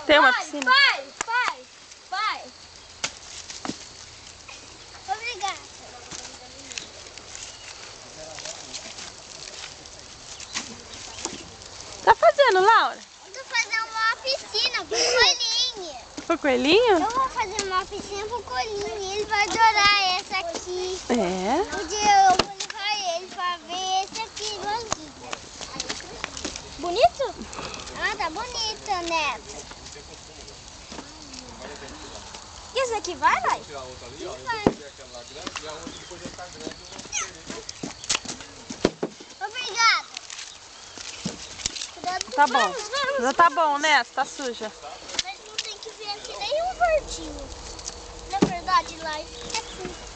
Tem uma piscina? Vai. Obrigada. Tá fazendo, Laura? Eu tô fazendo uma piscina pro coelhinho. Pro coelhinho? Eu vou fazer uma piscina pro coelhinho. Ele vai adorar essa aqui. É. Um dia eu vou levar ele pra ver esse aqui igualzinho. Bonito? Ah, tá bonito, Neto. E esse aqui vai? Vai. Obrigada. Tá bom. Já tá bom, né? Tá suja. Mas não tem que ver aqui nenhum verdinho. Na verdade, lá é assim.